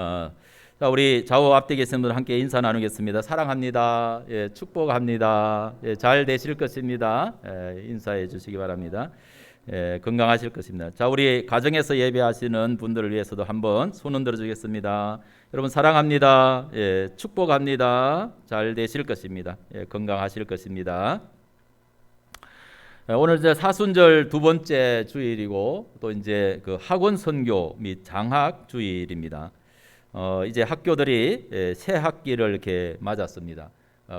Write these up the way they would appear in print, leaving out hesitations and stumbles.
자, 우리 좌우 앞뒤 계신 분들 함께 인사 나누겠습니다. 사랑합니다. 예, 축복합니다. 예, 잘 되실 것입니다. 인사해 주시기 바랍니다. 건강하실 것입니다. 자, 우리 가정에서 예배하시는 분들을 위해서도 한번 손 흔들어 주겠습니다. 여러분 사랑합니다. 예, 축복합니다. 잘 되실 것입니다. 예, 건강하실 것입니다. 오늘 이제 사순절 두 번째 주일이고 또 이제 그 학원 선교 및 장학 주일입니다. 이제 학교들이 새 학기를 이렇게 맞았습니다.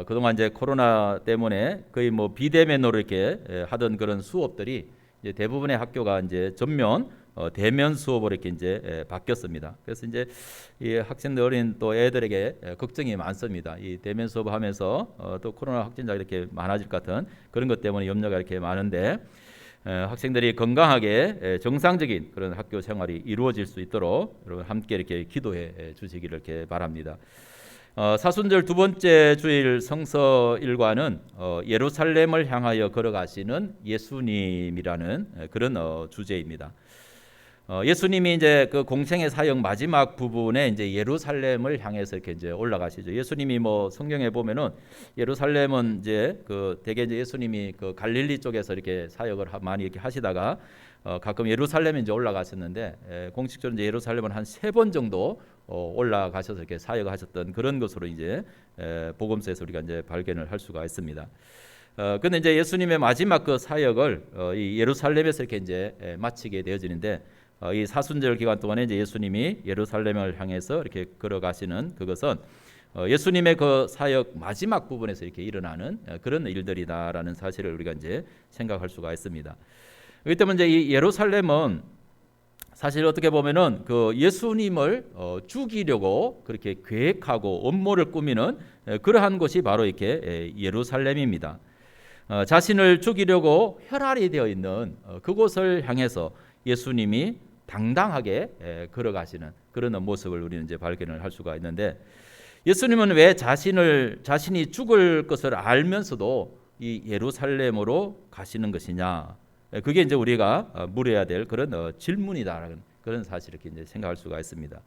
그동안 이제 코로나 때문에 거의 뭐 비대면으로 이렇게 하던 그런 수업들이 이제 대부분의 학교가 이제 전면 대면 수업으로 이렇게 이제 바뀌었습니다. 그래서 이제 이 학생들 어린 또 애들에게 걱정이 많습니다. 이 대면 수업하면서 또 코로나 확진자가 이렇게 많아질 것 같은 그런 것 때문에 염려가 이렇게 많은데 학생들이 건강하게 정상적인 그런 학교 생활이 이루어질 수 있도록 여러분 함께 이렇게 기도해 주시기를 이렇게 바랍니다. 사순절 두 번째 주일 성서 일과는 예루살렘을 향하여 걸어가시는 예수님이라는 그런 주제입니다. 예수님이 이제 그 공생의 사역 마지막 부분에 이제 예루살렘을 향해서 이렇게 이제 올라가시죠. 예수님이 뭐 성경에 보면은 예루살렘은 이제 그 대개 이제 예수님이 그 갈릴리 쪽에서 이렇게 사역을 많이 이렇게 하시다가 가끔 예루살렘에 이제 올라가셨는데 공식적으로 이제 예루살렘은 한 3번 정도 올라가셔서 이렇게 사역을 하셨던 그런 것으로 이제 복음서에서 우리가 이제 발견을 할 수가 있습니다. 근데 이제 예수님의 마지막 그 사역을 이 예루살렘에서 이렇게 이제 마치게 되어지는데 이 사순절 기간 동안에 이제 예수님이 예루살렘을 향해서 이렇게 걸어가시는 그것은 예수님의 그 사역 마지막 부분에서 이렇게 일어나는 그런 일들이다라는 사실을 우리가 이제 생각할 수가 있습니다. 그렇기 때문에 이제 이 예루살렘은 사실 어떻게 보면은 그 예수님을 죽이려고 그렇게 계획하고 음모를 꾸미는 그러한 곳이 바로 이렇게 예루살렘입니다. 자신을 죽이려고 혈안이 되어 있는 그곳을 향해서 예수님이 당당하게 걸어가시는 그런 모습을 우리는 이제 발견을 할 수가 있는데 예수님은 왜 자신이 죽을 것을 알면서도 이 예루살렘으로 가시는 것이냐? 그게 이제 우리가 물어야 될 그런 질문이다라는 그런 사실을 이렇게 이제 생각할 수가 있습니다.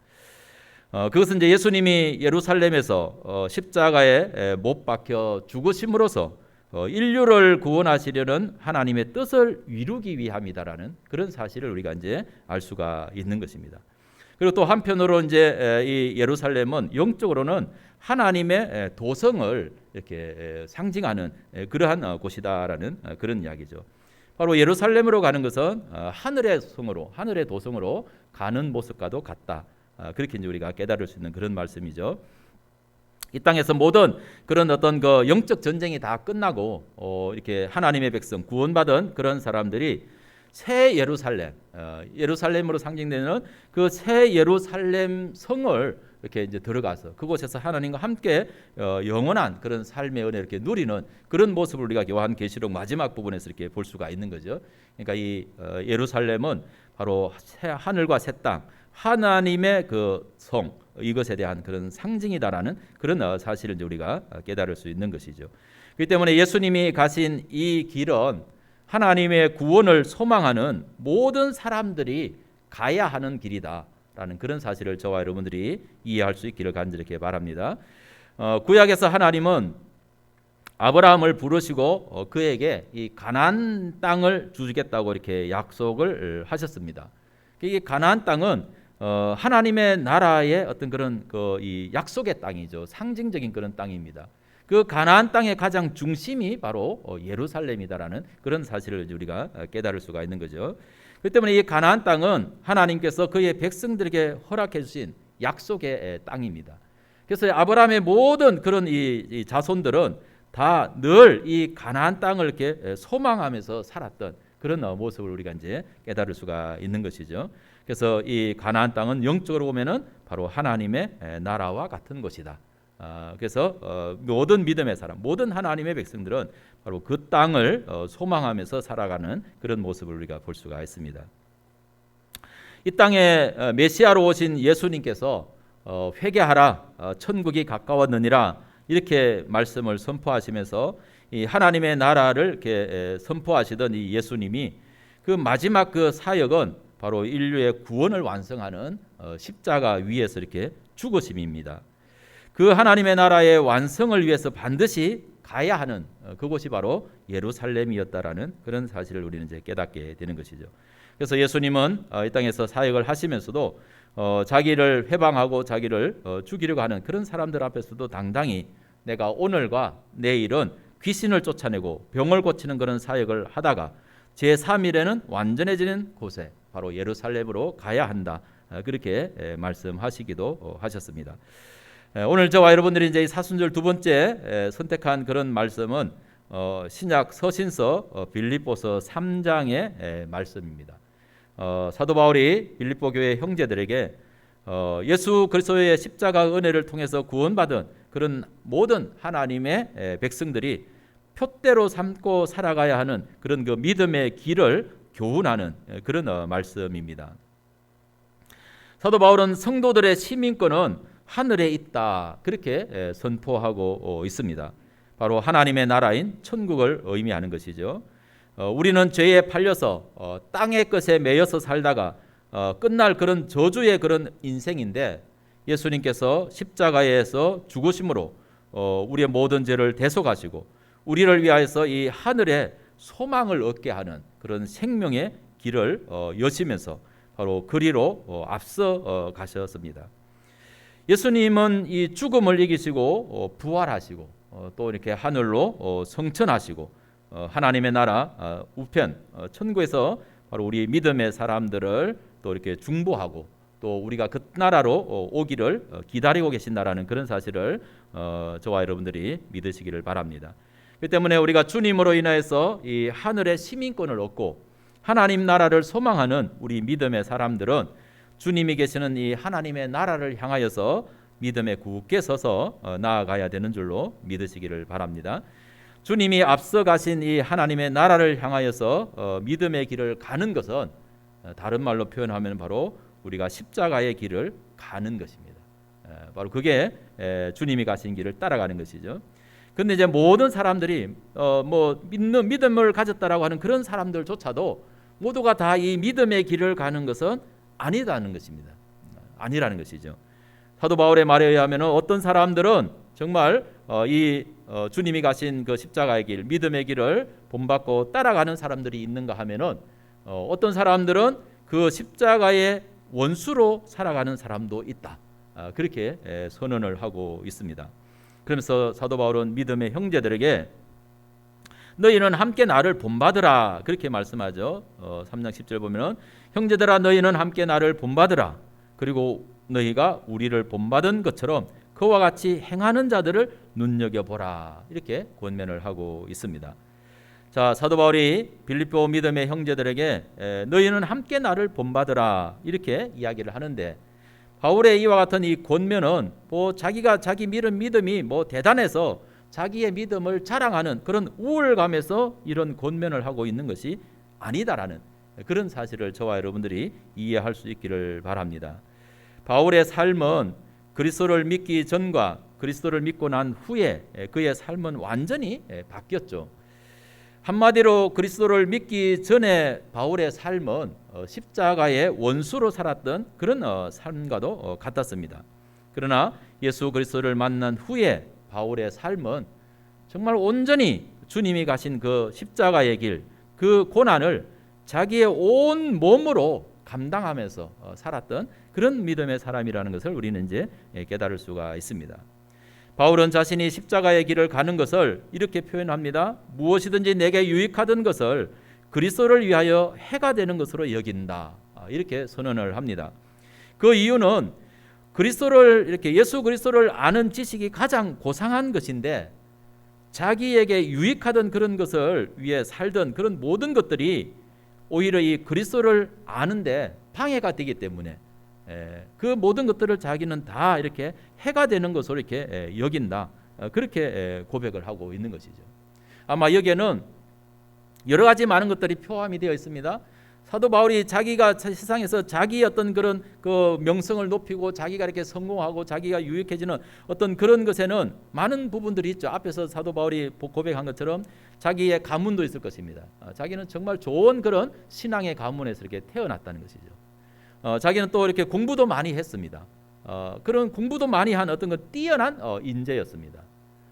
그것은 이제 예수님이 예루살렘에서 십자가에 못 박혀 죽으심으로써 인류를 구원하시려는 하나님의 뜻을 이루기 위함이다라는 그런 사실을 우리가 이제 알 수가 있는 것입니다. 그리고 또 한편으로 이제 이 예루살렘은 영적으로는 하나님의 도성을 이렇게 상징하는 그러한 곳이다라는 그런 이야기죠. 바로 예루살렘으로 가는 것은 하늘의 성으로, 하늘의 도성으로 가는 모습과도 같다. 그렇게 이제 우리가 깨달을 수 있는 그런 말씀이죠. 이 땅에서 모든 그런 어떤 그 영적 전쟁이 다 끝나고 이렇게 하나님의 백성 구원받은 그런 사람들이 새 예루살렘, 예루살렘으로 상징되는 그 새 예루살렘 성을 이렇게 이제 들어가서 그곳에서 하나님과 함께 영원한 그런 삶의 은혜 이렇게 누리는 그런 모습을 우리가 요한계시록 마지막 부분에서 이렇게 볼 수가 있는 거죠. 그러니까 이 예루살렘은 바로 새 하늘과 새 땅, 하나님의 그 성 이것에 대한 그런 상징이다라는 그런 사실을 이제 우리가 깨달을 수 있는 것이죠. 그렇기 때문에 예수님이 가신 이 길은 하나님의 구원을 소망하는 모든 사람들이 가야 하는 길이다라는 그런 사실을 저와 여러분들이 이해할 수 있기를 간절히 이렇게 바랍니다. 구약에서 하나님은 아브라함을 부르시고 그에게 이 가나안 땅을 주시겠다고 이렇게 약속을 하셨습니다. 이 가나안 땅은 하나님의 나라의 어떤 그런 이 약속의 땅이죠. 상징적인 그런 땅입니다. 그 가나안 땅의 가장 중심이 바로 예루살렘이다라는 그런 사실을 우리가 깨달을 수가 있는 거죠. 그렇기 때문에 이 가나안 땅은 하나님께서 그의 백성들에게 허락해 주신 약속의 땅입니다. 그래서 아브라함의 모든 그런 이 자손들은 다 늘 이 가나안 땅을 이렇게 소망하면서 살았던 그런 모습을 우리가 이제 깨달을 수가 있는 것이죠. 그래서 이 가나안 땅은 영적으로 보면은 바로 하나님의 나라와 같은 곳이다. 그래서 모든 믿음의 사람, 모든 하나님의 백성들은 바로 그 땅을 소망하면서 살아가는 그런 모습을 우리가 볼 수가 있습니다. 이 땅에 메시아로 오신 예수님께서 회개하라, 천국이 가까웠느니라 이렇게 말씀을 선포하시면서 이 하나님의 나라를 이렇게 선포하시던 이 예수님이 그 마지막 그 사역은 바로 인류의 구원을 완성하는 십자가 위에서 이렇게 죽으심입니다. 그 하나님의 나라의 완성을 위해서 반드시 가야 하는 그곳이 바로 예루살렘이었다라는 그런 사실을 우리는 이제 깨닫게 되는 것이죠. 그래서 예수님은 이 땅에서 사역을 하시면서도 자기를 회방하고 자기를 죽이려고 하는 그런 사람들 앞에서도 당당히 내가 오늘과 내일은 귀신을 쫓아내고 병을 고치는 그런 사역을 하다가 제3일에는 완전해지는 곳에 바로 예루살렘으로 가야 한다. 그렇게 말씀하시기도 하셨습니다. 오늘 저와 여러분들이 이제 사순절 두 번째 선택한 그런 말씀은 신약 서신서 빌립보서 3장의 말씀입니다. 사도 바울이 빌립보 교회 형제들에게 예수 그리스도의 십자가 은혜를 통해서 구원받은 그런 모든 하나님의 백성들이 표대로 삼고 살아가야 하는 그런 그 믿음의 길을 교훈하는 그런 말씀입니다. 사도 바울은 성도들의 시민권은 하늘에 있다 그렇게 선포하고 있습니다. 바로 하나님의 나라인 천국을 의미하는 것이죠. 우리는 죄에 팔려서 땅의 것에 매여서 살다가 끝날 그런 저주의 그런 인생인데 예수님께서 십자가에서 죽으심으로 우리의 모든 죄를 대속하시고 우리를 위하여서 이 하늘에 소망을 얻게 하는 그런 생명의 길을 여시면서 바로 그리로 앞서 가셨습니다. 예수님은 이 죽음을 이기시고 부활하시고 또 이렇게 하늘로 성천하시고 하나님의 나라 우편 천국에서 바로 우리 믿음의 사람들을 또 이렇게 중보하고 또 우리가 그 나라로 오기를 기다리고 계신다라는 그런 사실을 저와 여러분들이 믿으시기를 바랍니다. 그 때문에 우리가 주님으로 인하여서 이 하늘의 시민권을 얻고 하나님 나라를 소망하는 우리 믿음의 사람들은 주님이 계시는 이 하나님의 나라를 향하여서 믿음에 굳게 서서 나아가야 되는 줄로 믿으시기를 바랍니다. 주님이 앞서 가신 이 하나님의 나라를 향하여서 믿음의 길을 가는 것은 다른 말로 표현하면 바로 우리가 십자가의 길을 가는 것입니다. 바로 그게 주님이 가신 길을 따라가는 것이죠. 근데 이제 모든 사람들이 믿음을 가졌다라고 하는 그런 사람들조차도 모두가 다 이 믿음의 길을 가는 것은 아니라는 것입니다. 아니라는 것이죠. 사도 바울의 말에 의하면 어떤 사람들은 정말 주님이 가신 그 십자가의 길, 믿음의 길을 본받고 따라가는 사람들이 있는가 하면은 어떤 사람들은 그 십자가의 원수로 살아가는 사람도 있다. 그렇게 선언을 하고 있습니다. 그러면서 사도 바울은 믿음의 형제들에게 너희는 함께 나를 본받으라 그렇게 말씀하죠. 3장 10절 보면은 형제들아 너희는 함께 나를 본받으라 그리고 너희가 우리를 본받은 것처럼 그와 같이 행하는 자들을 눈여겨보라 이렇게 권면을 하고 있습니다. 자, 사도 바울이 빌립보 믿음의 형제들에게 너희는 함께 나를 본받으라 이렇게 이야기를 하는데 바울의 이와 같은 이 권면은 자기가 자기 믿음이 대단해서 자기의 믿음을 자랑하는 그런 우월감에서 이런 권면을 하고 있는 것이 아니다라는 그런 사실을 저와 여러분들이 이해할 수 있기를 바랍니다. 바울의 삶은 그리스도를 믿기 전과 그리스도를 믿고 난 후에 그의 삶은 완전히 바뀌었죠. 한마디로 그리스도를 믿기 전에 바울의 삶은 십자가의 원수로 살았던 그런 삶과도 같았습니다. 그러나 예수 그리스도를 만난 후에 바울의 삶은 정말 온전히 주님이 가신 그 십자가의 길, 그 고난을 자기의 온 몸으로 감당하면서 살았던 그런 믿음의 사람이라는 것을 우리는 이제 깨달을 수가 있습니다. 바울은 자신이 십자가의 길을 가는 것을 이렇게 표현합니다. 무엇이든지 내게 유익하던 것을 그리스도를 위하여 해가 되는 것으로 여긴다. 이렇게 선언을 합니다. 그 이유는 예수 그리스도를 아는 지식이 가장 고상한 것인데 자기에게 유익하던 그런 것을 위해 살던 그런 모든 것들이 오히려 이 그리스도를 아는데 방해가 되기 때문에 그 모든 것들을 자기는 다 이렇게 해가 되는 것으로 이렇게 여긴다. 그렇게 고백을 하고 있는 것이죠. 아마 여기에는 여러 가지 많은 것들이 포함이 되어 있습니다. 사도 바울이 자기가 세상에서 자기 어떤 그런 그 명성을 높이고 자기가 이렇게 성공하고 자기가 유익해지는 어떤 그런 것에는 많은 부분들이 있죠. 앞에서 사도 바울이 고백한 것처럼 자기의 가문도 있을 것입니다. 자기는 정말 좋은 그런 신앙의 가문에서 이렇게 태어났다는 것이죠. 자기는 또 이렇게 공부도 많이 했습니다. 그런 공부도 많이 한 어떤 그 뛰어난 인재였습니다.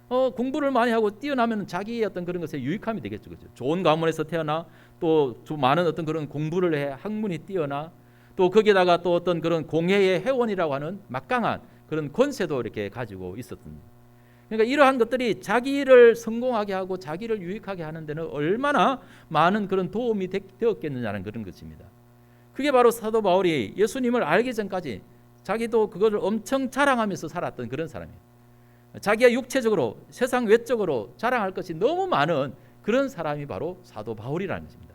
공부를 많이 하고 뛰어나면 자기의 어떤 그런 것에 유익함이 되겠죠, 그렇죠? 좋은 가문에서 태어나 또 많은 어떤 그런 공부를 해 학문이 뛰어나 또 거기에다가 또 어떤 그런 공회의 회원이라고 하는 막강한 그런 권세도 이렇게 가지고 있었습니다. 그러니까 이러한 것들이 자기를 성공하게 하고 자기를 유익하게 하는 데는 얼마나 많은 그런 도움이 되었겠느냐는 그런 것입니다. 그게 바로 사도 바울이 예수님을 알기 전까지 자기도 그것을 엄청 자랑하면서 살았던 그런 사람이에요. 자기가 육체적으로 세상 외적으로 자랑할 것이 너무 많은 그런 사람이 바로 사도 바울이라는 것입니다.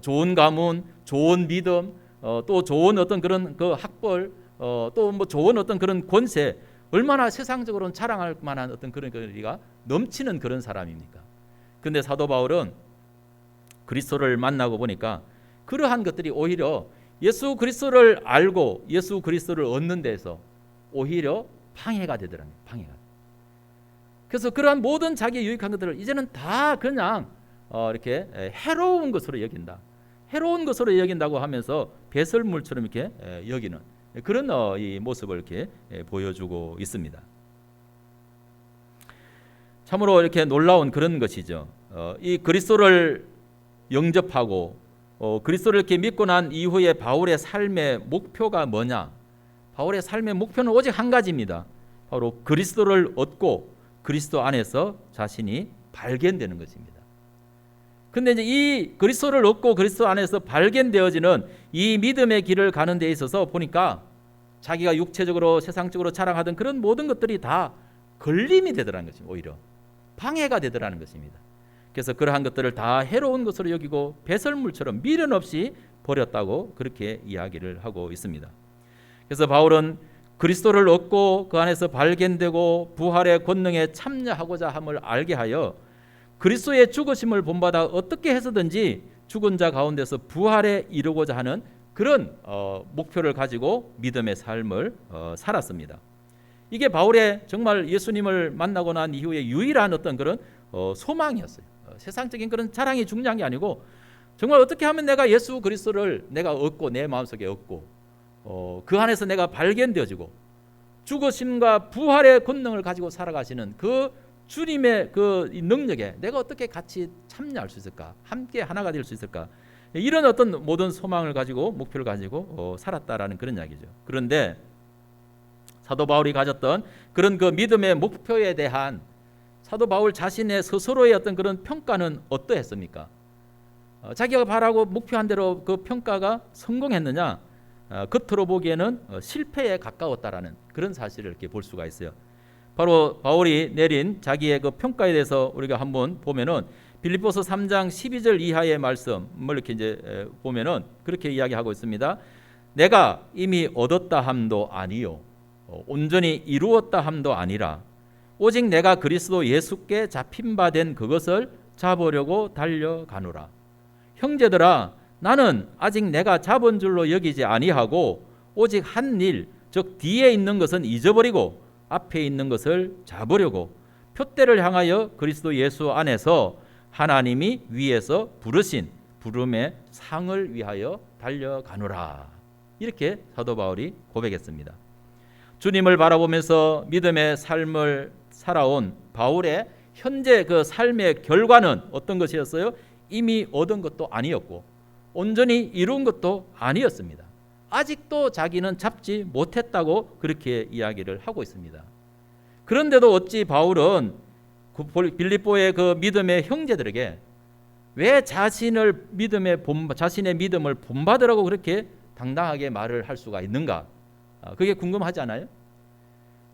좋은 가문, 좋은 믿음, 또 좋은 어떤 그런 그 학벌, 또 뭐 좋은 어떤 그런 권세, 얼마나 세상적으로는 자랑할 만한 어떤 그런 거리가 넘치는 그런 사람입니까? 근데 사도 바울은 그리스도를 만나고 보니까 그러한 것들이 오히려 예수 그리스도를 알고 예수 그리스도를 얻는 데서 오히려 방해가 되더라고요. 방해가. 그래서 그러한 모든 자기의 유익한 것들을 이제는 다 그냥 이렇게 해로운 것으로 여긴다. 해로운 것으로 여긴다고 하면서 배설물처럼 이렇게 여기는 그런 이 모습을 이렇게 보여주고 있습니다. 참으로 이렇게 놀라운 그런 것이죠. 이 그리스도를 영접하고 그리스도를 이렇게 믿고 난 이후에 바울의 삶의 목표가 뭐냐? 바울의 삶의 목표는 오직 한 가지입니다. 바로 그리스도를 얻고 그리스도 안에서 자신이 발견되는 것입니다. 근데 이제 이 그리스도를 얻고 그리스도 안에서 발견되어지는 이 믿음의 길을 가는 데 있어서 보니까 자기가 육체적으로 세상적으로 자랑하던 그런 모든 것들이 다 걸림이 되더라는 것입니다. 오히려 방해가 되더라는 것입니다. 그래서 그러한 것들을 다 해로운 것으로 여기고 배설물처럼 미련 없이 버렸다고 그렇게 이야기를 하고 있습니다. 그래서 바울은 그리스도를 얻고 그 안에서 발견되고 부활의 권능에 참여하고자 함을 알게 하여 그리스도의 죽으심을 본받아 어떻게 해서든지 죽은 자 가운데서 부활에 이르고자 하는 그런 목표를 가지고 믿음의 삶을 살았습니다. 이게 바울의 정말 예수님을 만나고 난 이후에 유일한 어떤 그런 소망이었어요. 세상적인 그런 자랑이 중요한 게 아니고 정말 어떻게 하면 내가 예수 그리스도를 내가 얻고 내 마음속에 얻고 그 안에서 내가 발견되어지고 죽으심과 부활의 권능을 가지고 살아가시는 그 주님의 그 능력에 내가 어떻게 같이 참여할 수 있을까? 함께 하나가 될 수 있을까? 이런 어떤 모든 소망을 가지고 목표를 가지고 살았다라는 그런 이야기죠. 그런데 사도 바울이 가졌던 그런 그 믿음의 목표에 대한 사도 바울 자신의 스스로의 어떤 그런 평가는 어떠했습니까? 자기가 바라고 목표한 대로 그 평가가 성공했느냐? 겉으로 보기에는 실패에 가까웠다라는 그런 사실을 이렇게 볼 수가 있어요. 바로 바울이 내린 자기의 그 평가에 대해서 우리가 한번 보면은 빌립보서 3장 12절 이하의 말씀을 이렇게 이제 보면은 그렇게 이야기하고 있습니다. 내가 이미 얻었다 함도 아니요 온전히 이루었다 함도 아니라 오직 내가 그리스도 예수께 잡힌 바 된 그것을 잡으려고 달려가노라. 형제들아 나는 아직 내가 잡은 줄로 여기지 아니하고 오직 한 일 즉 뒤에 있는 것은 잊어버리고 앞에 있는 것을 잡으려고 표대를 향하여 그리스도 예수 안에서 하나님이 위에서 부르신 부름의 상을 위하여 달려가노라. 이렇게 사도 바울이 고백했습니다. 주님을 바라보면서 믿음의 삶을 살아온 바울의 현재 그 삶의 결과는 어떤 것이었어요? 이미 얻은 것도 아니었고 온전히 이룬 것도 아니었습니다. 아직도 자기는 잡지 못했다고 그렇게 이야기를 하고 있습니다. 그런데도 어찌 바울은 빌립보의 그 믿음의 형제들에게 왜 자신의 믿음을 본받으라고 그렇게 당당하게 말을 할 수가 있는가? 그게 궁금하지 않아요?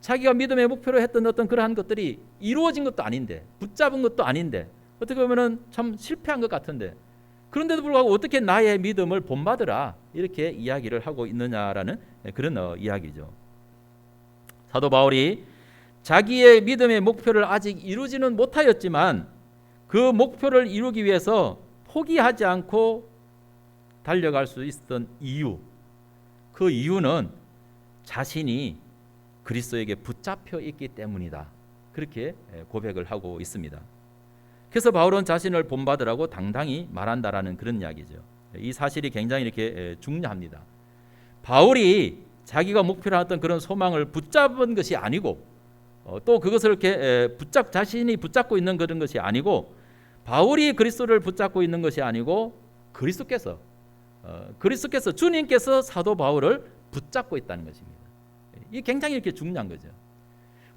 자기가 믿음의 목표로 했던 어떤 그러한 것들이 이루어진 것도 아닌데 붙잡은 것도 아닌데 어떻게 보면 참 실패한 것 같은데 그런데도 불구하고 어떻게 나의 믿음을 본받으라 이렇게 이야기를 하고 있느냐라는 그런 이야기죠. 사도 바울이 자기의 믿음의 목표를 아직 이루지는 못하였지만 그 목표를 이루기 위해서 포기하지 않고 달려갈 수 있었던 이유, 그 이유는 자신이 그리스도에게 붙잡혀 있기 때문이다. 그렇게 고백을 하고 있습니다. 그래서 바울은 자신을 본받으라고 당당히 말한다라는 그런 이야기죠. 이 사실이 굉장히 이렇게 중요합니다. 바울이 자기가 목표로 했던 그런 소망을 붙잡은 것이 아니고 또 그것을 이렇게 자신이 붙잡고 있는 그런 것이 아니고 바울이 그리스도를 붙잡고 있는 것이 아니고 그리스도께서 주님께서 사도 바울을 붙잡고 있다는 것입니다. 이게 굉장히 이렇게 중요한 거죠.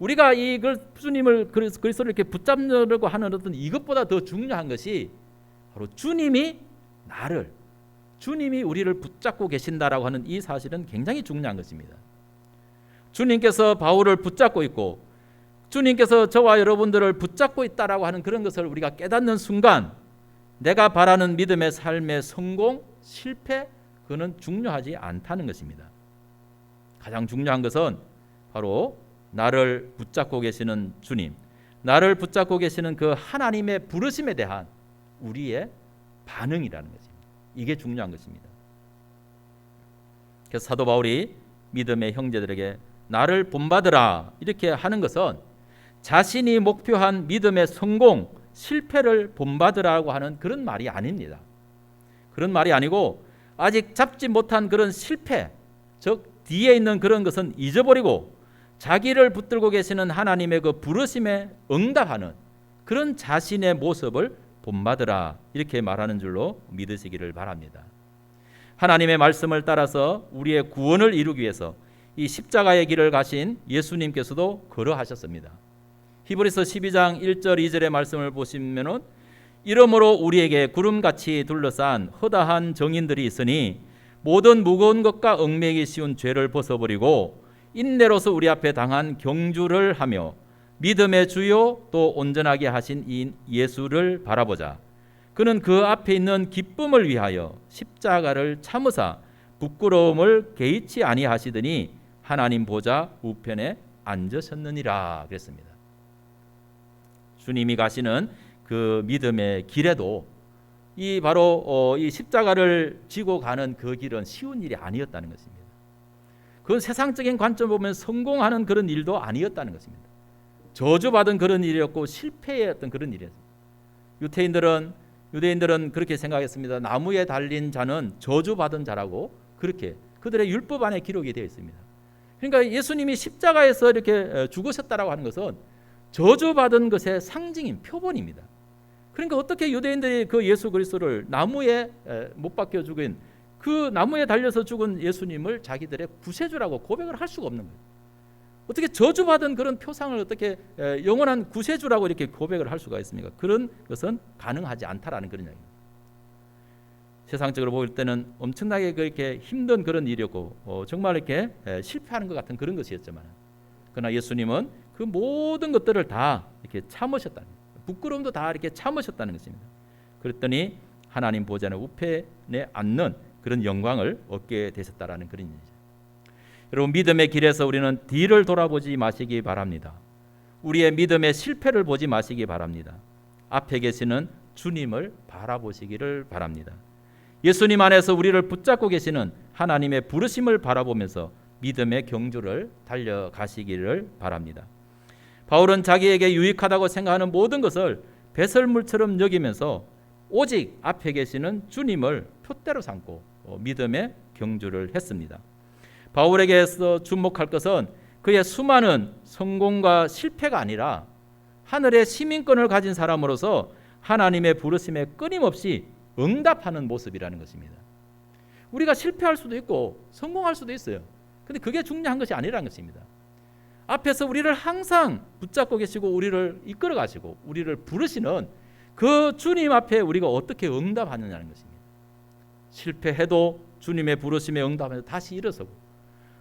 우리가 이걸 주님을 그리스도를 이렇게 붙잡으려고 하는 어떤 이것보다 더 중요한 것이 바로 주님이 우리를 붙잡고 계신다라고 하는 이 사실은 굉장히 중요한 것입니다. 주님께서 바울을 붙잡고 있고 주님께서 저와 여러분들을 붙잡고 있다라고 하는 그런 것을 우리가 깨닫는 순간 내가 바라는 믿음의 삶의 성공, 실패 그거는 중요하지 않다는 것입니다. 가장 중요한 것은 바로 나를 붙잡고 계시는 주님, 나를 붙잡고 계시는 그 하나님의 부르심에 대한 우리의 반응이라는 것입니다. 이게 중요한 것입니다. 그래서 사도 바울이 믿음의 형제들에게 나를 본받으라 이렇게 하는 것은 자신이 목표한 믿음의 성공, 실패를 본받으라고 하는 그런 말이 아닙니다. 그런 말이 아니고 아직 잡지 못한 그런 실패, 즉 뒤에 있는 그런 것은 잊어버리고 자기를 붙들고 계시는 하나님의 그 부르심에 응답하는 그런 자신의 모습을 본받으라 이렇게 말하는 줄로 믿으시기를 바랍니다. 하나님의 말씀을 따라서 우리의 구원을 이루기 위해서 이 십자가의 길을 가신 예수님께서도 그러하셨습니다. 히브리서 12장 1절 2절의 말씀을 보시면은 이러므로 우리에게 구름같이 둘러싼 허다한 정인들이 있으니 모든 무거운 것과 얽매이기 쉬운 죄를 벗어버리고 인내로서 우리 앞에 당한 경주를 하며 믿음의 주요 또 온전하게 하신 이 예수를 바라보자. 그는 그 앞에 있는 기쁨을 위하여 십자가를 참으사 부끄러움을 개의치 아니하시더니 하나님 보좌 우편에 앉으셨느니라 그랬습니다. 주님이 가시는 그 믿음의 길에도 이 바로 이 십자가를 지고 가는 그 길은 쉬운 일이 아니었다는 것입니다. 그건 세상적인 관점으로 보면 성공하는 그런 일도 아니었다는 것입니다. 저주받은 그런 일이었고 실패했던 그런 일이었습니다. 유대인들은 그렇게 생각했습니다. 나무에 달린 자는 저주받은 자라고 그렇게 그들의 율법 안에 기록이 되어 있습니다. 그러니까 예수님이 십자가에서 이렇게 죽으셨다라고 하는 것은 저주받은 것의 상징인 표본입니다. 그러니까 어떻게 유대인들이 그 예수 그리스도를 나무에 못 박혀 죽인 그 나무에 달려서 죽은 예수님을 자기들의 구세주라고 고백을 할 수가 없는 거예요. 어떻게 저주받은 그런 표상을 어떻게 영원한 구세주라고 이렇게 고백을 할 수가 있습니까? 그런 것은 가능하지 않다라는 그런 이야기입니다. 세상적으로 볼 때는 엄청나게 그렇게 힘든 그런 일이었고 정말 이렇게 실패하는 것 같은 그런 것이었지만 그러나 예수님은 그 모든 것들을 다 이렇게 참으셨다는 거예요. 부끄러움도 다 이렇게 참으셨다는 것입니다. 그랬더니 하나님 보좌의 우편에 앉는 그런 영광을 얻게 되셨다라는 그런 일이죠. 여러분 믿음의 길에서 우리는 뒤를 돌아보지 마시기 바랍니다. 우리의 믿음의 실패를 보지 마시기 바랍니다. 앞에 계시는 주님을 바라보시기를 바랍니다. 예수님 안에서 우리를 붙잡고 계시는 하나님의 부르심을 바라보면서 믿음의 경주를 달려가시기를 바랍니다. 바울은 자기에게 유익하다고 생각하는 모든 것을 배설물처럼 여기면서 오직 앞에 계시는 주님을 표대로 삼고 믿음의 경주를 했습니다. 바울에게서 주목할 것은 그의 수많은 성공과 실패가 아니라 하늘의 시민권을 가진 사람으로서 하나님의 부르심에 끊임없이 응답하는 모습이라는 것입니다. 우리가 실패할 수도 있고 성공할 수도 있어요. 근데 그게 중요한 것이 아니라는 것입니다. 앞에서 우리를 항상 붙잡고 계시고 우리를 이끌어 가시고 우리를 부르시는 그 주님 앞에 우리가 어떻게 응답하느냐는 것입니다. 실패해도 주님의 부르심에 응답해서 다시 일어서고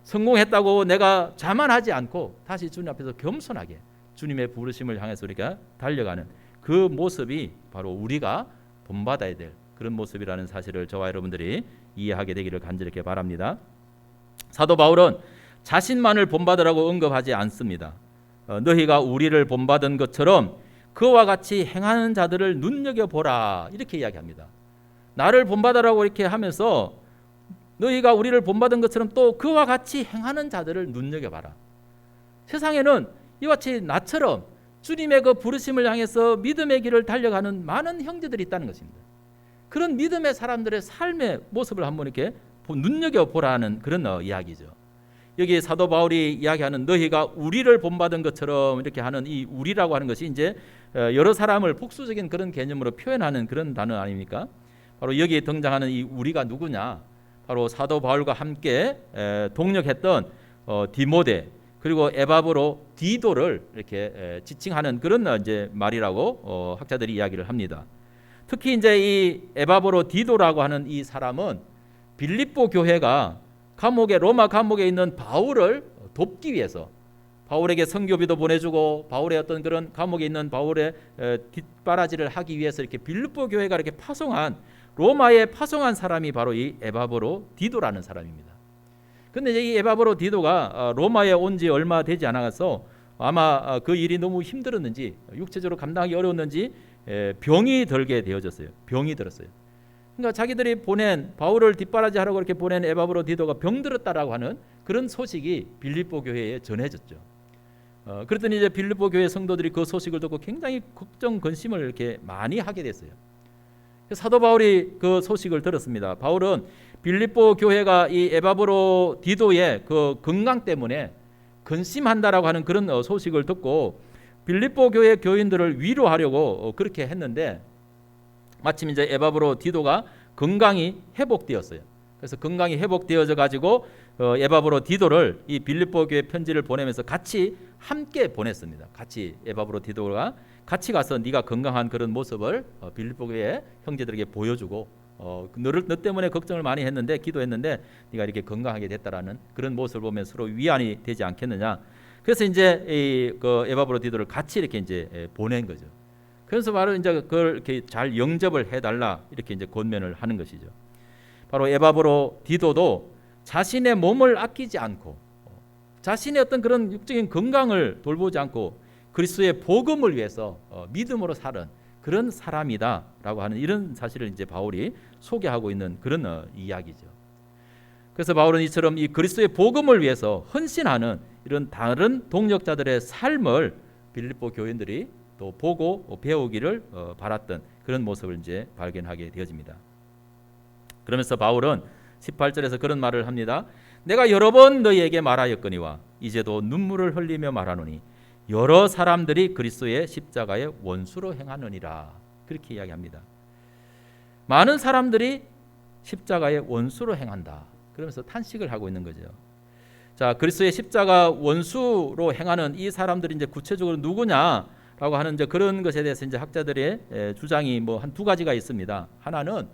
성공했다고 내가 자만하지 않고 다시 주님 앞에서 겸손하게 주님의 부르심을 향해서 우리가 달려가는 그 모습이 바로 우리가 본받아야 될 그런 모습이라는 사실을 저와 여러분들이 이해하게 되기를 간절히 바랍니다. 사도 바울은 자신만을 본받으라고 언급하지 않습니다. 너희가 우리를 본받은 것처럼 그와 같이 행하는 자들을 눈여겨보라 이렇게 이야기합니다. 나를 본받으라고 이렇게 하면서 너희가 우리를 본받은 것처럼 또 그와 같이 행하는 자들을 눈여겨봐라. 세상에는 이와 같이 나처럼 주님의 그 부르심을 향해서 믿음의 길을 달려가는 많은 형제들이 있다는 것입니다. 그런 믿음의 사람들의 삶의 모습을 한번 이렇게 눈여겨보라는 그런 이야기죠. 여기 사도 바울이 이야기하는 너희가 우리를 본받은 것처럼 이렇게 하는 이 우리라고 하는 것이 이제 여러 사람을 복수적인 그런 개념으로 표현하는 그런 단어 아닙니까? 바로 여기에 등장하는 이 우리가 누구냐? 바로 사도 바울과 함께 동역했던 디모데 그리고 에바브로 디도를 이렇게 지칭하는 그런 이제 말이라고 학자들이 이야기를 합니다. 특히 이제 이 에바브로 디도라고 하는 이 사람은 빌립보 교회가 로마 감옥에 있는 바울을 돕기 위해서 바울에게 선교비도 보내주고 바울의 어떤 그런 감옥에 있는 바울의 뒷바라지를 하기 위해서 이렇게 빌립보 교회가 이렇게 로마에 파송한 사람이 바로 이 에바브로 디도라는 사람입니다. 근데 이 에바브로 디도가 로마에 온 지 얼마 되지 않아서 아마 그 일이 너무 힘들었는지 육체적으로 감당하기 어려웠는지 병이 들게 되어졌어요. 병이 들었어요. 그러니까 자기들이 바울을 뒷바라지하라고 그렇게 보낸 에바브로 디도가 병들었다라고 하는 그런 소식이 빌립보 교회에 전해졌죠. 그랬더니 이제 빌립보 교회 성도들이 그 소식을 듣고 굉장히 걱정 근심을 이렇게 많이 하게 됐어요. 사도 바울이 그 소식을 들었습니다. 바울은 빌립보 교회가 이 에바브로 디도의 그 건강 때문에 근심한다라고 하는 그런 소식을 듣고 빌립보 교회 교인들을 위로하려고 그렇게 했는데 마침 이제 에바브로 디도가 건강이 회복되었어요. 그래서 건강이 회복되어져 가지고 에바브로 디도를 이 빌립보 교회 편지를 보내면서 같이 함께 보냈습니다. 같이 에바브로 디도가 같이 가서 네가 건강한 그런 모습을 빌립보 교회 형제들에게 보여주고 너 때문에 걱정을 많이 했는데 기도했는데 네가 이렇게 건강하게 됐다라는 그런 모습을 보면 서로 위안이 되지 않겠느냐. 그래서 이제 그 에바브로 디도를 같이 이렇게 이제 보낸 거죠. 그래서 바로 이제 그걸 이렇게 잘 영접을 해달라 이렇게 이제 권면을 하는 것이죠. 바로 에바브로 디도도 자신의 몸을 아끼지 않고 자신의 어떤 그런 육적인 건강을 돌보지 않고 그리스도의 복음을 위해서 믿음으로 사는 그런 사람이다라고 하는 이런 사실을 이제 바울이 소개하고 있는 그런 이야기죠. 그래서 바울은 이처럼 이 그리스도의 복음을 위해서 헌신하는 이런 다른 동역자들의 삶을 빌립보 교인들이 또 보고 배우기를 바랐던 그런 모습을 이제 발견하게 되어집니다. 그러면서 바울은 18절에서 그런 말을 합니다. 내가 여러 번 너희에게 말하였거니와 이제도 눈물을 흘리며 말하노니 여러 사람들이 그리스도의 십자가의 원수로 행하느니라. 그렇게 이야기합니다. 많은 사람들이 십자가의 원수로 행한다. 그러면서 탄식을 하고 있는 거죠. 자, 그리스도의 십자가 원수로 행하는 이 사람들이 이제 구체적으로 누구냐라고 하는 이제 그런 것에 대해서 이제 학자들의 주장이 뭐 한 두 가지가 있습니다. 하나는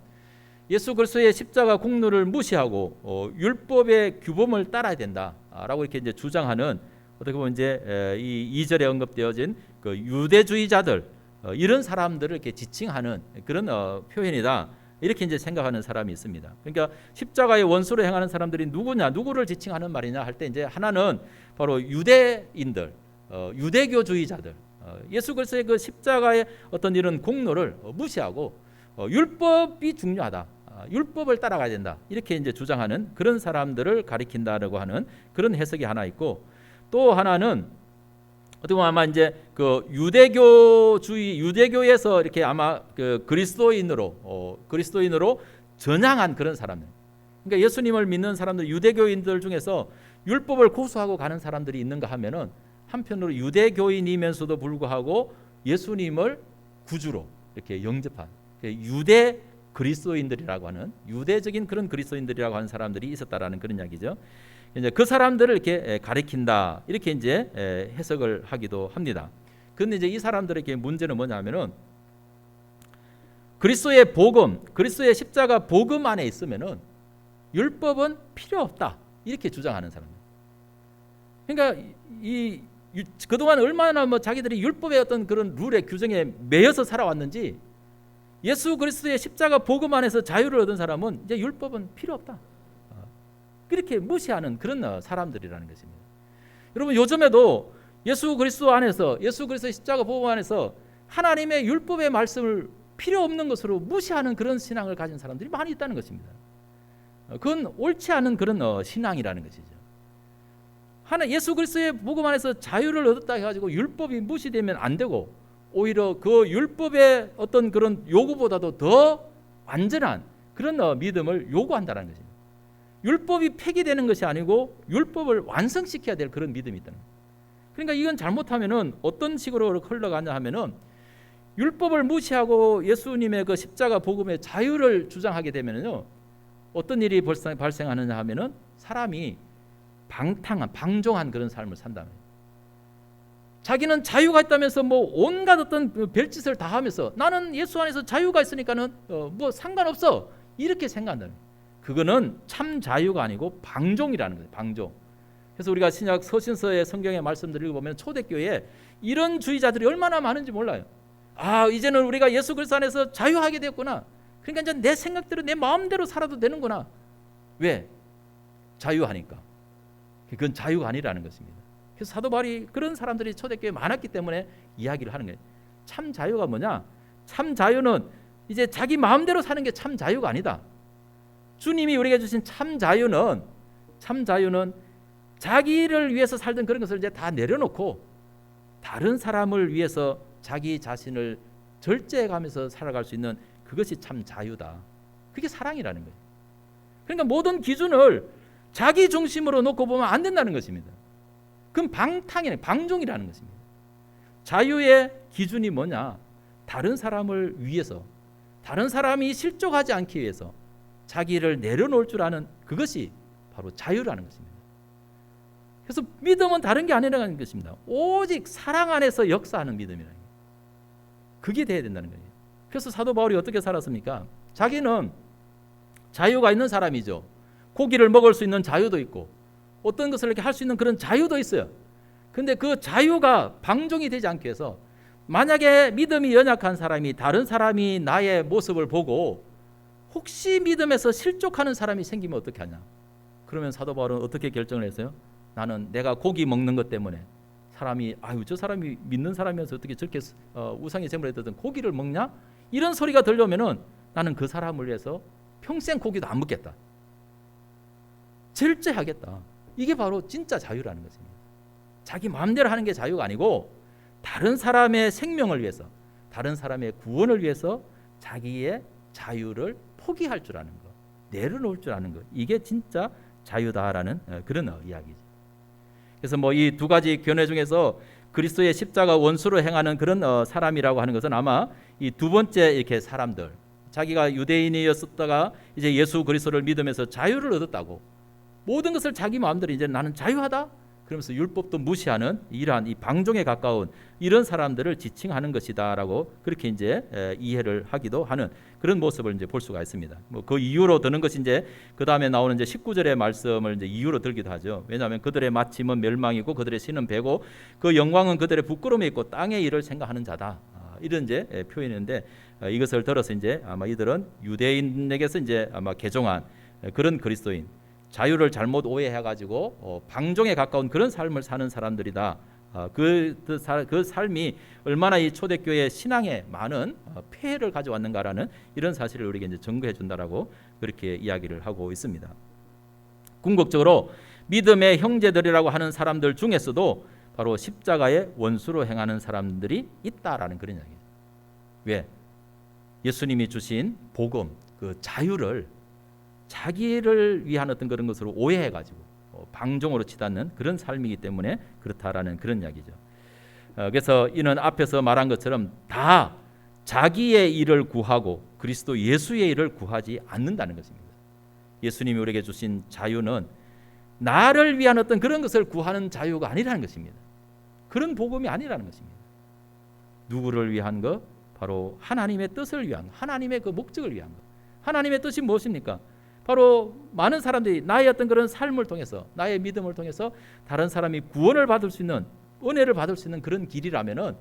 예수 그리스도의 십자가 공로를 무시하고 율법의 규범을 따라야 된다라고 이렇게 이제 주장하는 어떻게 보면 이제 이 2절에 언급되어진 그 유대주의자들 이런 사람들을 이렇게 지칭하는 그런 표현이다. 이렇게 이제 생각하는 사람이 있습니다. 그러니까 십자가의 원수로 행하는 사람들이 누구를 지칭하는 말이냐 할 때 이제 하나는 바로 유대인들, 유대교주의자들, 예수 그리스도의 그 십자가의 어떤 이런 공로를 무시하고 율법이 중요하다. 율법을 따라가야 된다. 이렇게 이제 주장하는 그런 사람들을 가리킨다라고 하는 그런 해석이 하나 있고 또 하나는 어떻게 보면 아마 이제 그 유대교에서 이렇게 아마 그 그리스도인으로 전향한 그런 사람들. 그러니까 예수님을 믿는 사람들, 유대교인들 중에서 율법을 고수하고 가는 사람들이 있는가 하면은 한편으로 유대교인이면서도 불구하고 예수님을 구주로 이렇게 영접한 유대 그리스도인들이라고 하는 유대적인 그런 그리스도인들이라고 하는 사람들이 있었다라는 그런 이야기죠. 이제 그 사람들을 이렇게 가리킨다 이렇게 이제 해석을 하기도 합니다. 그런데 이제 이 사람들에게 문제는 뭐냐면은 그리스도의 복음, 그리스도의 십자가 복음 안에 있으면은 율법은 필요 없다 이렇게 주장하는 사람들. 그러니까 그동안 얼마나 뭐 자기들이 율법의 어떤 그런 룰의 규정에 매여서 살아왔는지 예수 그리스도의 십자가 복음 안에서 자유를 얻은 사람은 이제 율법은 필요 없다. 그렇게 무시하는 그런 사람들이라는 것입니다. 여러분 요즘에도 예수 그리스도 안에서 예수 그리스도의 십자가 복음 안에서 하나님의 율법의 말씀을 필요 없는 것으로 무시하는 그런 신앙을 가진 사람들이 많이 있다는 것입니다. 그건 옳지 않은 그런 신앙이라는 것이죠. 예수 그리스도의 복음 안에서 자유를 얻었다 해가지고 율법이 무시되면 안 되고 오히려 그 율법의 어떤 그런 요구보다도 더 완전한 그런 믿음을 요구한다는 것입니다. 율법이 폐기되는 것이 아니고 율법을 완성시켜야 될 그런 믿음이 있다는 거예요. 그러니까 이건 잘못하면은 어떤 식으로 흘러가냐 하면은 율법을 무시하고 예수님의 그 십자가 복음의 자유를 주장하게 되면은요, 어떤 일이 발생하느냐 하면은 사람이 방종한 그런 삶을 산다는 거예요. 자기는 자유가 있다면서 뭐 온갖 어떤 별짓을 다 하면서 나는 예수 안에서 자유가 있으니까는 뭐 상관없어 이렇게 생각한다는 거예요. 그거는 참 자유가 아니고 방종이라는 거예요. 방종. 그래서 우리가 신약 서신서의 성경의 말씀들을 읽어보면 초대교회에 이런 주의자들이 얼마나 많은지 몰라요. 아, 이제는 우리가 예수 그리스도 안에서 자유하게 되었구나. 그러니까 이제 내 생각대로 내 마음대로 살아도 되는구나. 왜? 자유하니까. 그건 자유가 아니라는 것입니다. 그래서 사도 바울이 그런 사람들이 초대교회에 많았기 때문에 이야기를 하는 거예요. 참 자유가 뭐냐? 참 자유는 이제 자기 마음대로 사는 게 참 자유가 아니다. 주님이 우리에게 주신 참 자유는 자기를 위해서 살던 그런 것을 이제 다 내려놓고 다른 사람을 위해서 자기 자신을 절제해가면서 살아갈 수 있는 그것이 참 자유다. 그게 사랑이라는 거예요. 그러니까 모든 기준을 자기 중심으로 놓고 보면 안 된다는 것입니다. 그건 방종이라는 것입니다. 자유의 기준이 뭐냐? 다른 사람을 위해서, 다른 사람이 실족하지 않기 위해서 자기를 내려놓을 줄 아는 그것이 바로 자유라는 것입니다. 그래서 믿음은 다른 게 아니라는 것입니다. 오직 사랑 안에서 역사하는 믿음이라는 거예요. 그게 돼야 된다는 거예요. 그래서 사도 바울이 어떻게 살았습니까? 자기는 자유가 있는 사람이죠. 고기를 먹을 수 있는 자유도 있고 어떤 것을 이렇게 할 수 있는 그런 자유도 있어요. 근데 그 자유가 방종이 되지 않기 위해서 만약에 믿음이 연약한 사람이 다른 사람이 나의 모습을 보고 혹시 믿음에서 실족하는 사람이 생기면 어떻게 하냐? 그러면 사도 바울은 어떻게 결정을 했어요? 나는 내가 고기 먹는 것 때문에 사람이 저 사람이 믿는 사람이어서 어떻게 저렇게 우상의 제물에 드던 고기를 먹냐? 이런 소리가 들려오면은 나는 그 사람을 위해서 평생 고기도 안 먹겠다. 절제하겠다. 이게 바로 진짜 자유라는 것입니다. 자기 마음대로 하는 게 자유가 아니고 다른 사람의 생명을 위해서, 다른 사람의 구원을 위해서 자기의 자유를 포기할 줄 아는 것, 내려놓을 줄 아는 것, 이게 진짜 자유다라는 그런 이야기죠. 그래서 뭐 이 두 가지 견해 중에서 그리스도의 십자가 원수로 행하는 그런 사람이라고 하는 것은 아마 이 두 번째 이렇게 사람들, 자기가 유대인이었다가 이제 예수 그리스도를 믿으면서 자유를 얻었다고 모든 것을 자기 마음대로 이제 나는 자유하다 그러면서 율법도 무시하는 이러한 이 방종에 가까운 이런 사람들을 지칭하는 것이다라고 그렇게 이제 이해를 하기도 하는 그런 모습을 이제 볼 수가 있습니다. 뭐 그 이유로 드는 것이 이제 그 다음에 나오는 이제 19절의 말씀을 이제 이유로 들기도 하죠. 왜냐하면 그들의 마침은 멸망이고 그들의 신은 배고 그 영광은 그들의 부끄러움에 있고 땅의 일을 생각하는 자다. 이런 이제 표현인데 이것을 들어서 이제 아마 이들은 유대인에게서 이제 아마 개종한 그런 그리스도인. 자유를 잘못 오해해가지고 방종에 가까운 그런 삶을 사는 사람들이다. 그 삶이 얼마나 이 초대교회 신앙에 많은 폐해를 가져왔는가라는 이런 사실을 우리에게 이제 증거해 준다라고 그렇게 이야기를 하고 있습니다. 궁극적으로 믿음의 형제들이라고 하는 사람들 중에서도 바로 십자가의 원수로 행하는 사람들이 있다라는 그런 이야기죠. 왜? 예수님이 주신 복음, 그 자유를 자기를 위한 어떤 그런 것으로 오해해가지고 방종으로 치닫는 그런 삶이기 때문에 그렇다라는 그런 이야기죠. 그래서 이는 앞에서 말한 것처럼 다 자기의 일을 구하고 그리스도 예수의 일을 구하지 않는다는 것입니다. 예수님이 우리에게 주신 자유는 나를 위한 어떤 그런 것을 구하는 자유가 아니라는 것입니다. 그런 복음이 아니라는 것입니다. 누구를 위한 것? 바로 하나님의 뜻을 위한, 하나님의 그 목적을 위한 것. 하나님의 뜻이 무엇입니까? 바로 많은 사람들이 나의 어떤 그런 삶을 통해서, 나의 믿음을 통해서 다른 사람이 구원을 받을 수 있는, 은혜를 받을 수 있는 그런 길이라면은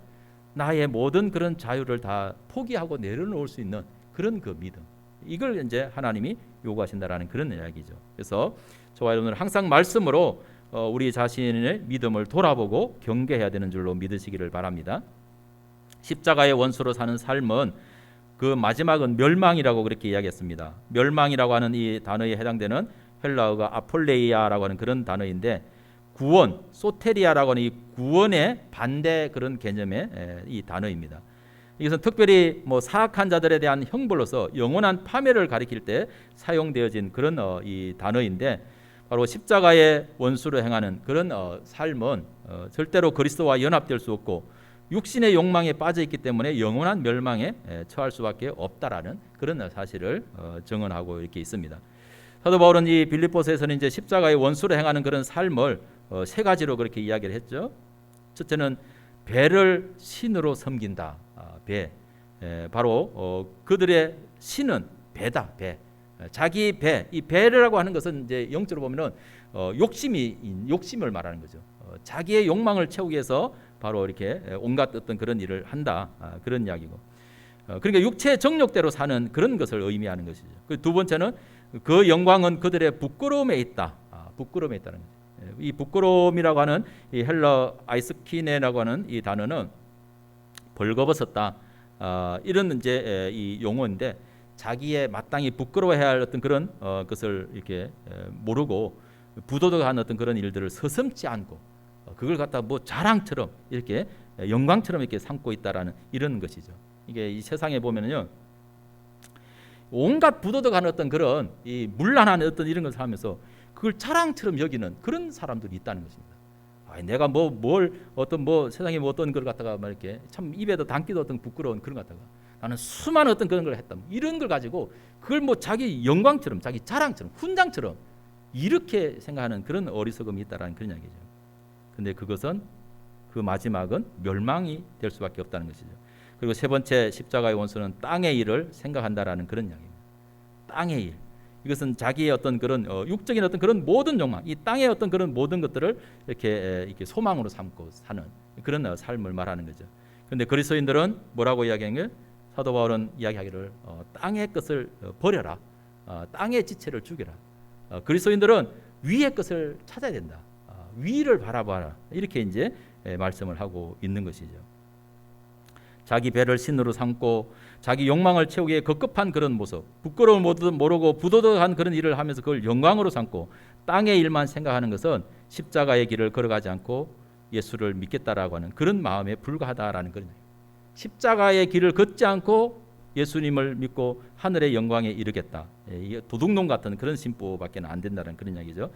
나의 모든 그런 자유를 다 포기하고 내려놓을 수 있는 그런 그 믿음, 이걸 이제 하나님이 요구하신다라는 그런 이야기죠. 그래서 저와 여러분은 항상 말씀으로 우리 자신의 믿음을 돌아보고 경계해야 되는 줄로 믿으시기를 바랍니다. 십자가의 원수로 사는 삶은 그 마지막은 멸망이라고 그렇게 이야기했습니다. 멸망이라고 하는 이 단어에 해당되는 헬라어가 아폴레이아라고 하는 그런 단어인데 구원, 소테리아라고 하는 이 구원의 반대 그런 개념의 이 단어입니다. 이것은 특별히 뭐 사악한 자들에 대한 형벌로서 영원한 파멸을 가리킬 때 사용되어진 그런 이 단어인데, 바로 십자가의 원수로 행하는 그런 삶은 절대로 그리스도와 연합될 수 없고 육신의 욕망에 빠져 있기 때문에 영원한 멸망에 처할 수밖에 없다라는 그런 사실을 증언하고 이렇게 있습니다. 사도 바울은 이 빌립보서에서는 이제 십자가의 원수로 행하는 그런 삶을 세 가지로 그렇게 이야기를 했죠. 첫째는 배를 신으로 섬긴다. 배. 바로 그들의 신은 배다. 배. 자기 배. 이 배라고 하는 것은 이제 영적으로 보면은 욕심을 말하는 거죠. 자기의 욕망을 채우기 위해서 바로 이렇게 온갖 어떤 그런 일을 한다. 그런 이야기고. 그러니까 육체의 정욕대로 사는 그런 것을 의미하는 것이죠. 두 번째는 그 영광은 그들의 부끄러움에 있다. 부끄러움에 있다는 거죠. 이 부끄러움이라고 하는 이 헬러 아이스키네라고 하는 이 단어는 벌거벗었다. 이런 이제 이 용어인데, 자기의 마땅히 부끄러워해야 할 어떤 그런 것을 이렇게 모르고 부도덕한 어떤 그런 일들을 서슴지 않고 그걸 갖다 뭐 자랑처럼 이렇게 영광처럼 이렇게 삼고 있다라는 이런 것이죠. 이게 이 세상에 보면은요, 온갖 부도덕한 어떤 그런 이 문란한 어떤 이런 것을 하면서 그걸 자랑처럼 여기는 그런 사람들이 있다는 것입니다. 내가 어떤 세상에 어떤 걸 갖다가 막 이렇게 참 입에도 담기도 어떤 부끄러운 그런 것 갖다가 나는 수많은 어떤 그런 걸 했다. 이런 걸 가지고 그걸 뭐 자기 영광처럼, 자기 자랑처럼, 훈장처럼 이렇게 생각하는 그런 어리석음이 있다라는 그런 이야기죠. 근데 그것은 그 마지막은 멸망이 될 수밖에 없다는 것이죠. 그리고 세 번째 십자가의 원수는 땅의 일을 생각한다라는 그런 이야기입니다. 땅의 일. 이것은 자기의 어떤 그런 육적인 어떤 그런 모든 욕망, 이 땅의 어떤 그런 모든 것들을 이렇게 소망으로 삼고 사는 그런 삶을 말하는 거죠. 그런데 그리스도인들은 뭐라고 이야기하는 게, 사도 바울은 이야기하기를 땅의 것을 버려라, 땅의 지체를 죽여라. 그리스도인들은 위의 것을 찾아야 된다. 위를 바라봐라. 이렇게 이제 말씀을 하고 있는 것이죠. 자기 배를 신으로 삼고 자기 욕망을 채우기 위해 급급한 그런 모습, 부끄러움을 모르고 부도덕한 그런 일을 하면서 그걸 영광으로 삼고 땅의 일만 생각하는 것은 십자가의 길을 걸어가지 않고 예수를 믿겠다라고 하는 그런 마음에 불과하다라는 거예요. 십자가의 길을 걷지 않고 예수님을 믿고 하늘의 영광에 이르겠다. 이게 도둑놈 같은 그런 심보밖에 안 된다는 그런 이야기죠.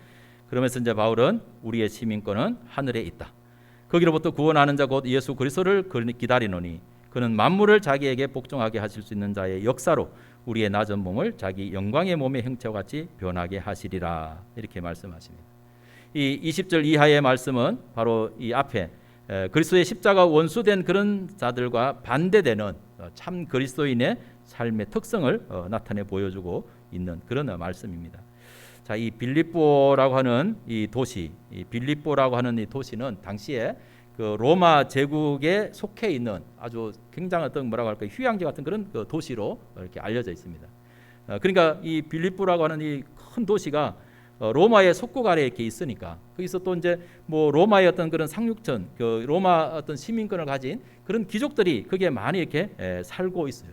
그러면서 이제 바울은 우리의 시민권은 하늘에 있다. 거기로부터 구원하는 자 곧 예수 그리스도를 기다리노니 그는 만물을 자기에게 복종하게 하실 수 있는 자의 역사로 우리의 낮은 몸을 자기 영광의 몸의 형체와 같이 변하게 하시리라. 이렇게 말씀하십니다. 이 20절 이하의 말씀은 바로 이 앞에 그리스도의 십자가 원수된 그런 자들과 반대되는 참 그리스도인의 삶의 특성을 나타내 보여주고 있는 그런 말씀입니다. 자, 이 빌립보라고 하는 이 도시, 이 빌립보라고 하는 이 도시는 당시에 그 로마 제국에 속해 있는 아주 굉장한 어떤 뭐라고 할까요, 휴양지 같은 그런 그 도시로 이렇게 알려져 있습니다. 그러니까 이 빌립보라고 하는 이 큰 도시가 로마의 속국 아래에 이렇게 있으니까 거기서 또 이제 뭐 로마의 어떤 그런 상륙천, 그 로마 어떤 시민권을 가진 그런 귀족들이 거기에 많이 이렇게 살고 있어요.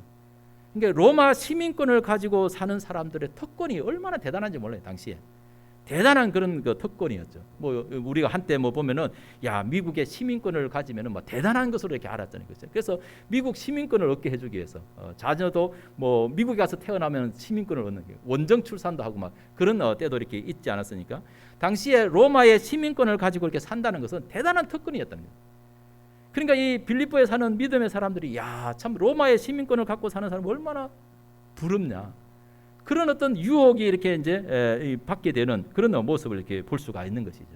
그러니까 로마 시민권을 가지고 사는 사람들의 특권이 얼마나 대단한지 몰라요. 당시에 대단한 그런 그 특권이었죠. 뭐 우리가 한때 뭐 보면은 야, 미국의 시민권을 가지면은 뭐 대단한 것으로 이렇게 알았잖아요. 그렇죠? 그래서 미국 시민권을 얻게 해주기 위해서 자녀도 뭐 미국에 가서 태어나면 시민권을 얻는 게 원정 출산도 하고 막 그런 때도 이렇게 있지 않았으니까 당시에 로마의 시민권을 가지고 이렇게 산다는 것은 대단한 특권이었다는 거예요. 그러니까 이 빌립보에 사는 믿음의 사람들이 야, 참 로마의 시민권을 갖고 사는 사람 얼마나 부럽냐. 그런 어떤 유혹이 이렇게 이제 받게 되는 그런 모습을 이렇게 볼 수가 있는 것이죠.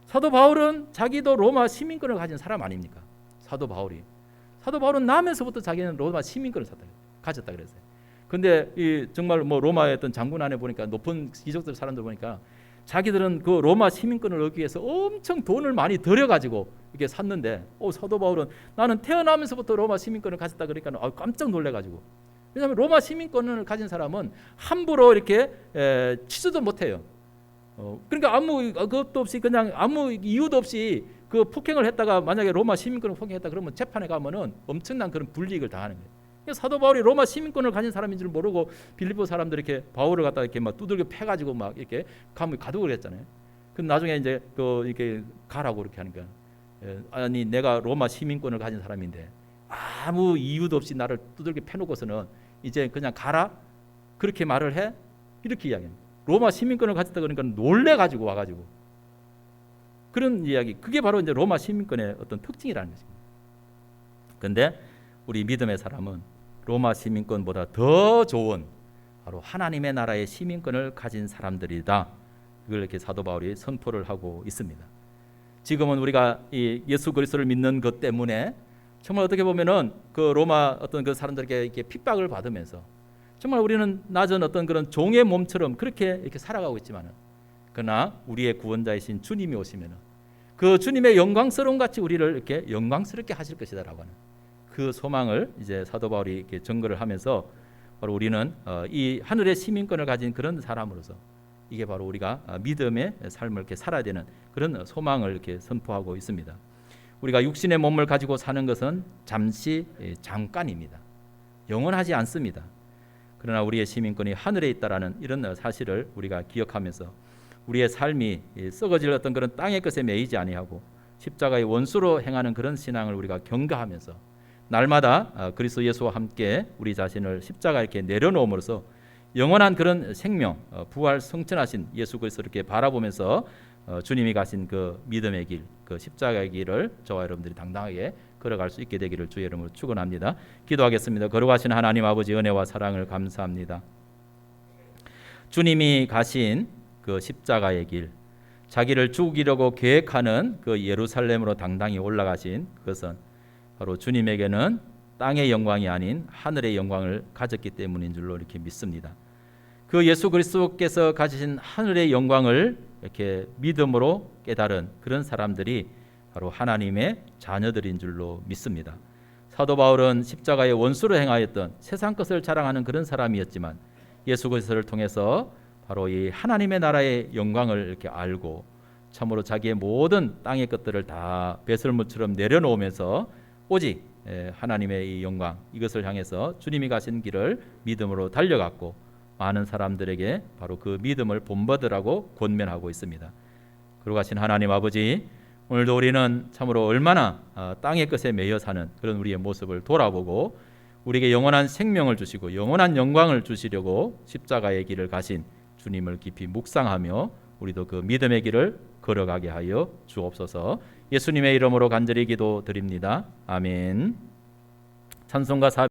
사도 바울은 자기도 로마 시민권을 가진 사람 아닙니까? 사도 바울은 나면서부터 자기는 로마 시민권을 가졌다 그랬어요. 근데 이 정말 뭐 로마의 어떤 장군 안에 보니까 높은 귀족들 사람들 보니까 자기들은 그 로마 시민권을 얻기 위해서 엄청 돈을 많이 들여가지고 이렇게 샀는데, 사도 바울은 나는 태어나면서부터 로마 시민권을 가졌다 그러니까 깜짝 놀래가지고. 왜냐하면 로마 시민권을 가진 사람은 함부로 이렇게 치지도 못해요. 그러니까 아무 것도 없이 그냥 아무 이유도 없이 그 폭행을 했다가 만약에 로마 시민권을 폭행했다 그러면 재판에 가면은 엄청난 그런 불이익을 당하는 거예요. 사도 바울이 로마 시민권을 가진 사람인 줄 모르고 빌립보 사람들이 이렇게 바울을 갖다 이렇게 막 두들겨 패가지고 막 이렇게 가두고 그랬잖아요. 근데 나중에 이제 이렇게 가라고 이렇게 하니까 아니 내가 로마 시민권을 가진 사람인데 아무 이유도 없이 나를 두들겨 패놓고서는 이제 그냥 가라 그렇게 말을 해? 이렇게 이야기합니다. 로마 시민권을 가졌다 그러니까 놀래가지고 와가지고 그런 이야기. 그게 바로 이제 로마 시민권의 어떤 특징이라는 것입니다. 그런데 우리 믿음의 사람은 로마 시민권보다 더 좋은 바로 하나님의 나라의 시민권을 가진 사람들이다. 이걸 이렇게 사도 바울이 선포를 하고 있습니다. 지금은 우리가 이 예수 그리스도를 믿는 것 때문에 정말 어떻게 보면은 그 로마 어떤 그 사람들에게 이렇게 핍박을 받으면서 정말 우리는 낮은 어떤 그런 종의 몸처럼 그렇게 이렇게 살아가고 있지만은 그러나 우리의 구원자이신 주님이 오시면은 그 주님의 영광스러움 같이 우리를 이렇게 영광스럽게 하실 것이다라고 하는 그 소망을 이제 사도 바울이 이렇게 증거를 하면서 바로 우리는 이 하늘의 시민권을 가진 그런 사람으로서 이게 바로 우리가 믿음의 삶을 이렇게 살아야 되는 그런 소망을 이렇게 선포하고 있습니다. 우리가 육신의 몸을 가지고 사는 것은 잠시 잠깐입니다. 영원하지 않습니다. 그러나 우리의 시민권이 하늘에 있다라는 이런 사실을 우리가 기억하면서 우리의 삶이 썩어질 어떤 그런 땅의 것에 매이지 아니하고 십자가의 원수로 행하는 그런 신앙을 우리가 경가하면서 날마다 그리스도 예수와 함께 우리 자신을 십자가에 이렇게 내려놓음으로써 영원한 그런 생명, 부활 성천하신 예수 그리스도를 이렇게 바라보면서 주님이 가신 그 믿음의 길, 그 십자가의 길을 저와 여러분들이 당당하게 걸어갈 수 있게 되기를 주의 이름으로 축원합니다. 기도하겠습니다. 거룩하신 하나님 아버지 은혜와 사랑을 감사합니다. 주님이 가신 그 십자가의 길, 자기를 죽이려고 계획하는 그 예루살렘으로 당당히 올라가신 그것은 바로 주님에게는 땅의 영광이 아닌 하늘의 영광을 가졌기 때문인 줄로 이렇게 믿습니다. 그 예수 그리스도께서 가지신 하늘의 영광을 이렇게 믿음으로 깨달은 그런 사람들이 바로 하나님의 자녀들인 줄로 믿습니다. 사도 바울은 십자가의 원수로 행하였던 세상 것을 자랑하는 그런 사람이었지만 예수 그리스도를 통해서 바로 이 하나님의 나라의 영광을 이렇게 알고 참으로 자기의 모든 땅의 것들을 다 배설물처럼 내려놓으면서 오직 하나님의 이 영광 이것을 향해서 주님이 가신 길을 믿음으로 달려갔고 많은 사람들에게 바로 그 믿음을 본받으라고 권면하고 있습니다. 거룩하신 하나님 아버지, 오늘도 우리는 참으로 얼마나 땅의 것에 매여 사는 그런 우리의 모습을 돌아보고 우리에게 영원한 생명을 주시고 영원한 영광을 주시려고 십자가의 길을 가신 주님을 깊이 묵상하며 우리도 그 믿음의 길을 걸어가게 하여 주옵소서. 예수님의 이름으로 간절히 기도드립니다. 아멘. 찬송가